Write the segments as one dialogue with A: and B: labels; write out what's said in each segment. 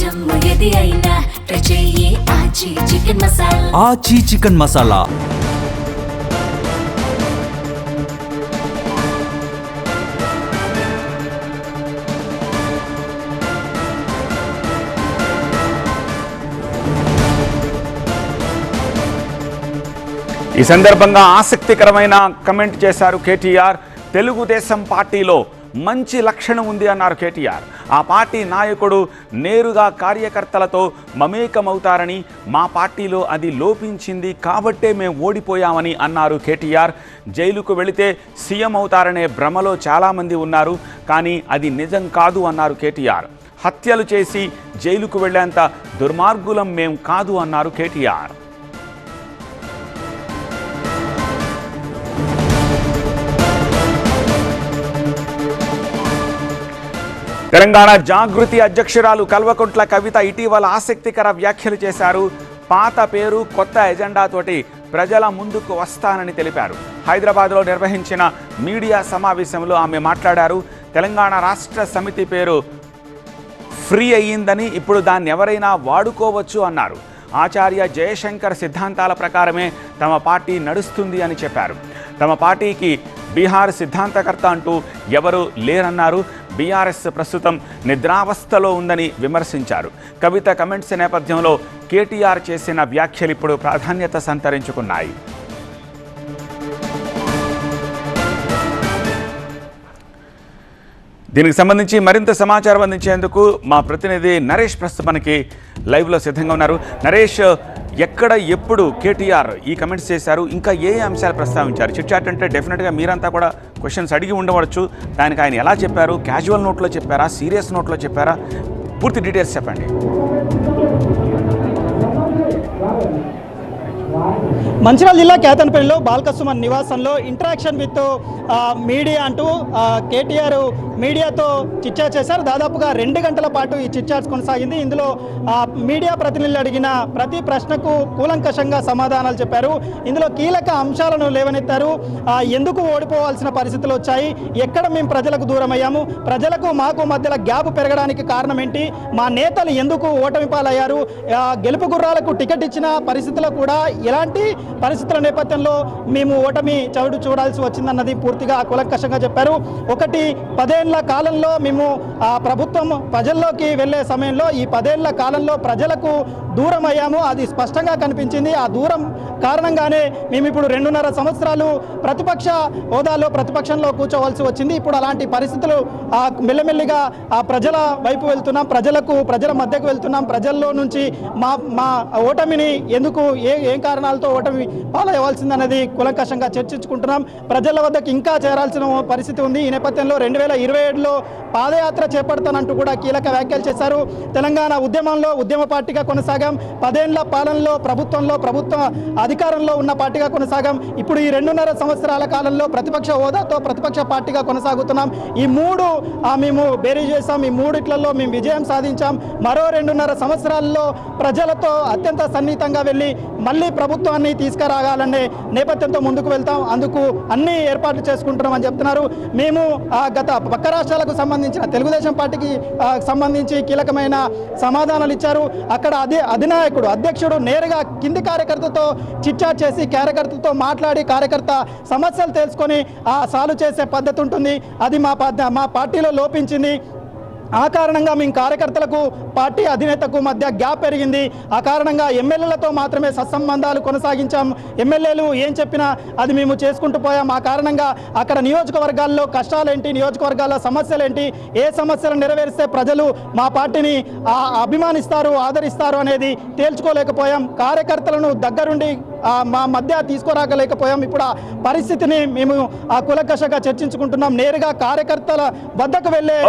A: జమ్ము ఏది అయినా ట్రై చెయ్యి ఆచి చికెన్ మసాలా.
B: ఆచి చికెన్ మసాలా.
C: ఈ సందర్భంగా ఆసక్తికరమైన కమెంట్ చేశారు కేటీఆర్. తెలుగుదేశం పార్టీలో మంచి లక్షణం ఉంది అన్నారు కేటీఆర్. ఆ పార్టీ నాయకుడు నేరుగా కార్యకర్తలతో మమేకమవుతారని, మా పార్టీలో అది లోపించింది కాబట్టే మేము ఓడిపోయామని అన్నారు కేటీఆర్. జైలుకు వెళితే సీఎం అవుతారనే భ్రమలో చాలామంది ఉన్నారు, కానీ అది నిజం కాదు అన్నారు కేటీఆర్. హత్యలు చేసి జైలుకు వెళ్లేంత దుర్మార్గులం మేం కాదు అన్నారు కేటీఆర్. తెలంగాణ జాగృతి అధ్యక్షురాలు కల్వకుంట్ల కవిత ఇటీవల ఆసక్తికర వ్యాఖ్యలు చేశారు. పాత పేరు కొత్త ఎజెండాతోటి ప్రజల ముందుకు వస్తానని తెలిపారు. హైదరాబాద్లో నిర్వహించిన మీడియా సమావేశంలో ఆమె మాట్లాడారు. తెలంగాణ రాష్ట్ర సమితి పేరు ఫ్రీ అయ్యిందని, ఇప్పుడు దాన్ని ఎవరైనా వాడుకోవచ్చు అన్నారు. ఆచార్య జయశంకర్ సిద్ధాంతాల ప్రకారమే తమ పార్టీ నడుస్తుంది అని చెప్పారు. తమ పార్టీకి బీహార్ సిద్ధాంతకర్త అంటూ ఎవరు లేరన్నారు. బీఆర్ఎస్ ప్రస్తుతం నిద్రావస్థలో ఉందని విమర్శించారు. కవిత కమెంట్స్ నేపథ్యంలో కేటీఆర్ చేసిన వ్యాఖ్యలు ఇప్పుడు ప్రాధాన్యత సంతరించుకున్నాయి. దీనికి సంబంధించి మరింత సమాచారం అందించేందుకు మా ప్రతినిధి నరేష్ ప్రస్తుతం మనకి లైవ్లో సిద్ధంగా ఉన్నారు. నరేష్, ఎక్కడ ఎప్పుడు కేటీఆర్ ఈ కమెంట్స్ చేశారు, ఇంకా ఏ అంశాలు ప్రస్తావించారు? చిట్ చాట్ అంటే డెఫినెట్గా మీరంతా కూడా క్వశ్చన్స్ అడిగి ఉండవచ్చు. దానికి ఆయన ఎలా చెప్పారు? క్యాజువల్ నోట్లో చెప్పారా, సీరియస్ నోట్లో చెప్పారా? పూర్తి డీటెయిల్స్ చెప్పండి.
D: మంచిర్యాల జిల్లా కేతన్పల్లిలో బాల్కసుమన్ నివాసంలో ఇంటరాక్షన్ విత్ మీడియా అంటూ కేటీఆర్ మీడియాతో చిట్చాట్ చేశారు. దాదాపుగా 2 గంటల పాటు ఈ చిట్చాట్ కొనసాగింది. ఇందులో మీడియా ప్రతినిధులు అడిగిన ప్రతి ప్రశ్నకు కూలంకషంగా సమాధానాలు చెప్పారు. ఇందులో కీలక అంశాలను లేవనెత్తారు. ఎందుకు ఓడిపోవాల్సిన పరిస్థితులు వచ్చాయి, ఎక్కడ మేము ప్రజలకు దూరం అయ్యాము, ప్రజలకు మాకు మధ్యలో గ్యాప్ పెరగడానికి కారణం ఏంటి, మా నేతలు ఎందుకు ఓటమి పాలయ్యారు, గెలుపు గుర్రాలకు టికెట్ ఇచ్చిన పరిస్థితుల్లో కూడా ఎలాంటి పరిస్థితుల నేపథ్యంలో మేము ఓటమి చూడాల్సి వచ్చిందన్నది పూర్తిగా కూలంకషంగా చెప్పారు. 10 ఏళ్ల కాలంలో మేము ప్రభుత్వం ప్రజల్లోకి వెళ్ళే సమయంలో ఈ 10 ఏళ్ల కాలంలో ప్రజలకు దూరం అయ్యాము, అది స్పష్టంగా కనిపించింది. ఆ దూరం కారణంగానే మేము ఇప్పుడు 2.5 సంవత్సరాలు ప్రతిపక్ష హోదాలో ప్రతిపక్షంలో కూర్చోవలసి వచ్చింది. ఇప్పుడు అలాంటి పరిస్థితులు మెల్లమెల్లిగా ప్రజల వైపు వెళ్తున్నాం, ప్రజల మధ్యకు వెళ్తున్నాం. ప్రజల్లో నుంచి మా ఓటమిని ఎందుకు ఏం కారణాలతో ఓటమి పాలవ్వాల్సిందనేది కూలంకషంగా చర్చించుకుంటున్నాం. ప్రజల వద్దకు ఇంకా చేరాల్సిన పరిస్థితి ఉంది. ఈ నేపథ్యంలో 2027లో పాదయాత్ర చేపడతానంటూ కూడా కీలక వ్యాఖ్యలు చేశారు. తెలంగాణ ఉద్యమ పార్టీగా కొనసాగాం, 10 ఏళ్ల పాలనలో ప్రభుత్వ అధికారంలో ఉన్న పార్టీగా కొనసాగాం. ఇప్పుడు ఈ 2.5 సంవత్సరాల కాలంలో ప్రతిపక్ష హోదాతో ప్రతిపక్ష పార్టీగా కొనసాగుతున్నాం. ఈ 3 మేము బేరీ చేశాం, ఈ 3 మేము విజయం సాధించాం. మరో 2.5 సంవత్సరాల్లో ప్రజలతో అత్యంత సన్నిహితంగా వెళ్ళి మళ్ళీ ప్రభుత్వాన్ని తీసుకురాగాలనే నేపథ్యంతో ముందుకు వెళ్తాం. అందుకు అన్ని ఏర్పాట్లు చేసుకుంటున్నామని చెప్తున్నారు. మేము గత పక్క రాష్ట్రాలకు సంబంధించిన తెలుగుదేశం పార్టీకి సంబంధించి కీలకమైన సమాధానాలు ఇచ్చారు. అక్కడ అధ్యక్షుడు నేరుగా కింది కార్యకర్తతో చిట్చాట్ చేసి కార్యకర్తలతో మాట్లాడి కార్యకర్త సమస్యలు తెలుసుకొని సాల్వ్ చేసే పద్ధతి ఉంటుంది. అది మా పార్టీలో లోపించింది. ఆ కారణంగా మేము కార్యకర్తలకు పార్టీ అధినేతకు మధ్య గ్యాప్ పెరిగింది. ఆ కారణంగా ఎమ్మెల్యేలతో మాత్రమే సత్సంబంధాలు కొనసాగించాం. ఎమ్మెల్యేలు ఏం చెప్పినా అది మేము చేసుకుంటూ పోయాం. ఆ కారణంగా అక్కడ నియోజకవర్గాల్లో కష్టాలేంటి, నియోజకవర్గాల్లో సమస్యలేంటి, ఏ సమస్యలు నెరవేరిస్తే ప్రజలు మా పార్టీని అభిమానిస్తారు, ఆదరిస్తారు అనేది తేల్చుకోలేకపోయాం. కార్యకర్తలను దగ్గరుండి మా మధ్య తీసుకురాగలేకపోయాం. ఇప్పుడు ఆ పరిస్థితిని మేము కూలంకషంగా చర్చించుకుంటున్నాం. నేరుగా కార్యకర్తల వద్దకు వెళ్ళే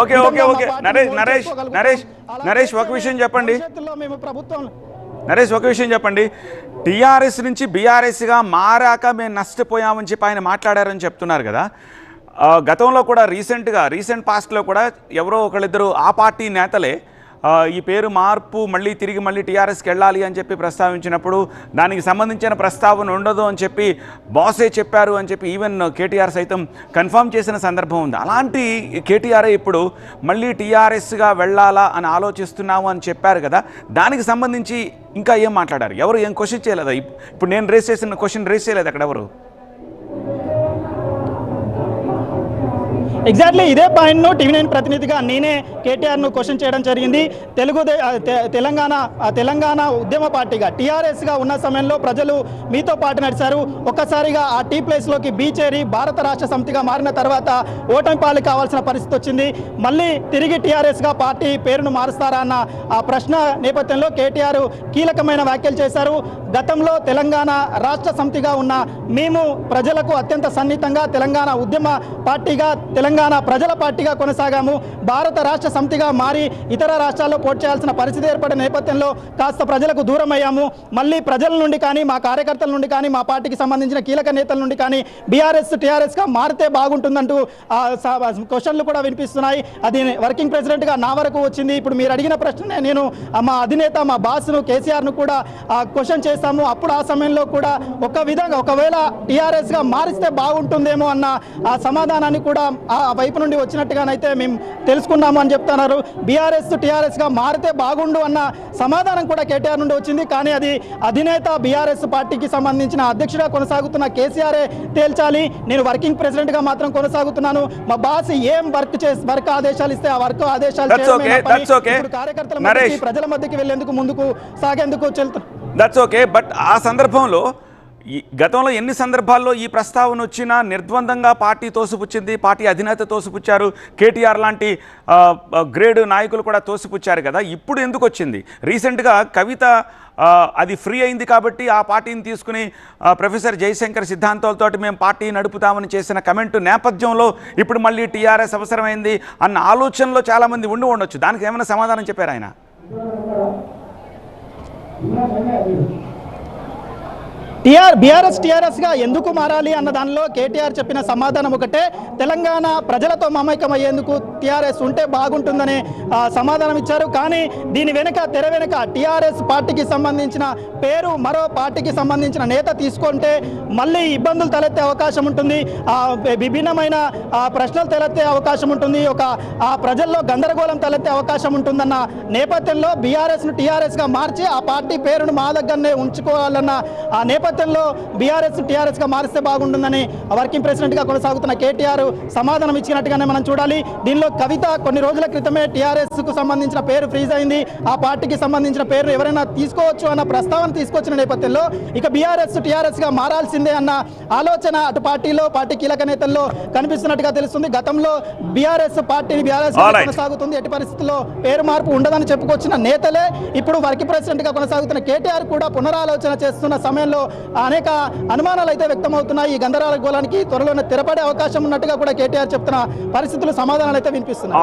C: నరేష్ ఒక విషయం చెప్పండి. టీఆర్ఎస్ నుంచి బీఆర్ఎస్గా మారాక మేము నష్టపోయామని చెప్పి ఆయన మాట్లాడారని చెప్తున్నారు కదా. గతంలో కూడా రీసెంట్ పాస్ట్లో కూడా ఎవరో ఒకళ్ళిద్దరు ఆ పార్టీ నేతలే ఈ పేరు మార్పు మళ్ళీ టీఆర్ఎస్కి వెళ్ళాలి అని చెప్పి ప్రస్తావించినప్పుడు దానికి సంబంధించిన ప్రస్తావన ఉండదు అని చెప్పి బాసే చెప్పారు అని చెప్పి ఈవెన్ కేటీఆర్ సైతం కన్ఫర్మ్ చేసిన సందర్భం ఉంది. అలాంటి కేటీఆర్ ఇప్పుడు మళ్ళీ టీఆర్ఎస్గా వెళ్ళాలా అని ఆలోచిస్తున్నాము అని చెప్పారు కదా, దానికి సంబంధించి ఇంకా ఏం మాట్లాడారు? ఎవరు ఏం క్వశ్చన్ చేయలేదా? ఇప్పుడు నేను రేస్ చేసిన క్వశ్చన్ రేస్ చేయలేదు అక్కడ ఎవరు?
D: ఎగ్జాక్ట్లీ ఇదే పాయింట్ను టీవీ9 ప్రతినిధిగా నేనే కేటీఆర్ను క్వశ్చన్ చేయడం జరిగింది. తెలంగాణ ఉద్యమ పార్టీగా టీఆర్ఎస్గా ఉన్న సమయంలో ప్రజలు మీతో పాటు నడిచారు. ఒక్కసారిగా ఆ టీ ప్లేస్లోకి బీ చేరి భారత రాష్ట్ర సమితిగా మారిన తర్వాత ఓటమి పాలు కావాల్సిన పరిస్థితి వచ్చింది. మళ్ళీ తిరిగి టీఆర్ఎస్గా పార్టీ పేరును మారుస్తారా అన్న ఆ ప్రశ్న నేపథ్యంలో కేటీఆర్ కీలకమైన వ్యాఖ్యలు చేశారు. గతంలో తెలంగాణ రాష్ట్ర సమితిగా ఉన్న మేము ప్రజలకు అత్యంత సన్నిహితంగా తెలంగాణ ఉద్యమ పార్టీగా తెలంగాణ ప్రజల పార్టీగా కొనసాగాము. భారత రాష్ట్ర సమితిగా మారి ఇతర రాష్ట్రాల్లో పోటీ చేయాల్సిన పరిస్థితి ఏర్పడిన నేపథ్యంలో కాస్త ప్రజలకు దూరం అయ్యాము. మళ్ళీ ప్రజల నుండి కానీ మా కార్యకర్తల నుండి కానీ మా పార్టీకి సంబంధించిన కీలక నేతల నుండి కానీ బీఆర్ఎస్ టీఆర్ఎస్గా మారితే బాగుంటుందంటూ క్వశ్చన్లు కూడా వినిపిస్తున్నాయి. అది వర్కింగ్ ప్రెసిడెంట్గా నా వరకు వచ్చింది. ఇప్పుడు మీరు అడిగిన ప్రశ్న నేను మా అధినేత మా బాస్ను కేసీఆర్ను కూడా క్వశ్చన్ చేస్తాము. అప్పుడు ఆ సమయంలో కూడా ఒకవేళ టీఆర్ఎస్గా మారిస్తే బాగుంటుందేమో అన్న ఆ సమాధానాన్ని కూడా ఆ వైపు నుండి వచ్చినట్టుగానైతే మేము తెలుసుకున్నాము అని చెప్తున్నారు. బీఆర్ఎస్ టీఆర్ఎస్గా మారితే బాగుండు అన్న సమాధానం కూడా కేటీఆర్ నుండి వచ్చింది. కానీ అది అధినేత బీఆర్ఎస్ పార్టీకి సంబంధించిన అధ్యక్షుడిగా కొనసాగుతున్న కేసీఆర్ఏ తేల్చాలి. నేను వర్కింగ్ ప్రెసిడెంట్గా మాత్రం కొనసాగుతున్నాను. మా బాస్ ఏం వర్క్ ఆదేశాలు ఇస్తే ఆ వర్క్ ఆదేశాలు కార్యకర్తల మధ్యకి ప్రజల మధ్యకి వెళ్లేందుకు ముందుకు సాగేందుకు
C: దట్స్ ఓకే. బట్ ఆ సందర్భంలో గతంలో ఎన్ని సందర్భాల్లో ఈ ప్రస్తావన వచ్చినా నిర్ద్వందంగా పార్టీ తోసిపుచ్చింది, పార్టీ అధినేత తోసిపుచ్చారు, కేటీఆర్ లాంటి గ్రేడ్ నాయకులు కూడా తోసిపుచ్చారు కదా. ఇప్పుడు ఎందుకు వచ్చింది? రీసెంట్గా కవిత అది ఫ్రీ అయింది కాబట్టి ఆ పార్టీని తీసుకుని ప్రొఫెసర్ జయశంకర్ సిద్ధాంతాలతోటి మేము పార్టీ నడుపుతామని చేసిన కమెంటు నేపథ్యంలో ఇప్పుడు మళ్ళీ టీఆర్ఎస్ అవసరమైంది అన్న ఆలోచనలో చాలామంది ఉండొచ్చు. దానికి ఏమైనా సమాధానం చెప్పారు ఆయన?
D: బీఆర్ఎస్ టీఆర్ఎస్గా ఎందుకు మారాలి అన్న దానిలో కేటీఆర్ చెప్పిన సమాధానం ఒకటే, తెలంగాణ ప్రజలతో మమేకం అయ్యేందుకు టీఆర్ఎస్ ఉంటే బాగుంటుందనే సమాధానం ఇచ్చారు. కానీ దీని తెర వెనుక టీఆర్ఎస్ పార్టీకి సంబంధించిన పేరు మరో పార్టీకి సంబంధించిన నేత తీసుకుంటే మళ్ళీ ఇబ్బందులు తలెత్తే అవకాశం ఉంటుంది, విభిన్నమైన ప్రశ్నలు తలెత్తే అవకాశం ఉంటుంది, ప్రజల్లో గందరగోళం తలెత్తే అవకాశం ఉంటుందన్న నేపథ్యంలో బీఆర్ఎస్ను టీఆర్ఎస్గా మార్చి ఆ పార్టీ పేరును మా దగ్గరనే ఉంచుకోవాలన్న ఆ నేపథ్యంలో బీఆర్ఎస్ టీఆర్ఎస్గా మారిస్తే బాగుంటుందని వర్కింగ్ ప్రెసిడెంట్గా కొనసాగుతున్న కేటీఆర్ సమాధానం ఇచ్చినట్టుగానే మనం చూడాలి. దీనిలో కవిత కొన్ని రోజుల క్రితమే టీఆర్ఎస్కు సంబంధించిన పేరు ఫ్రీజ్ అయింది, ఆ పార్టీకి సంబంధించిన పేరు ఎవరైనా తీసుకోవచ్చు అన్న ప్రస్తావన తీసుకొచ్చిన నేపథ్యంలో ఇక బీఆర్ఎస్ టీఆర్ఎస్గా మారాల్సిందే అన్న ఆలోచన అటు పార్టీ కీలక నేతల్లో కనిపిస్తున్నట్టుగా తెలుస్తుంది. గతంలో బీఆర్ఎస్ పార్టీని బీఆర్ఎస్ కొనసాగుతుంది, ఎట్టి పరిస్థితుల్లో పేరు మార్పు ఉండదని చెప్పుకొచ్చిన నేతలే ఇప్పుడు వర్కింగ్ ప్రెసిడెంట్గా కొనసాగుతున్న కేటీఆర్ కూడా పునరాలోచన చేస్తున్న సమయంలో అనేక అనుమానాలు అయితే వ్యక్తమవుతున్నాయి. ఈ గందరగోళానికి త్వరలోనే తెరపడే అవకాశం ఉన్నట్టుగా కూడా కేటీఆర్ చెప్తున్న పరిస్థితులు సమాధానాలు అయితే వినిపిస్తున్నాయి.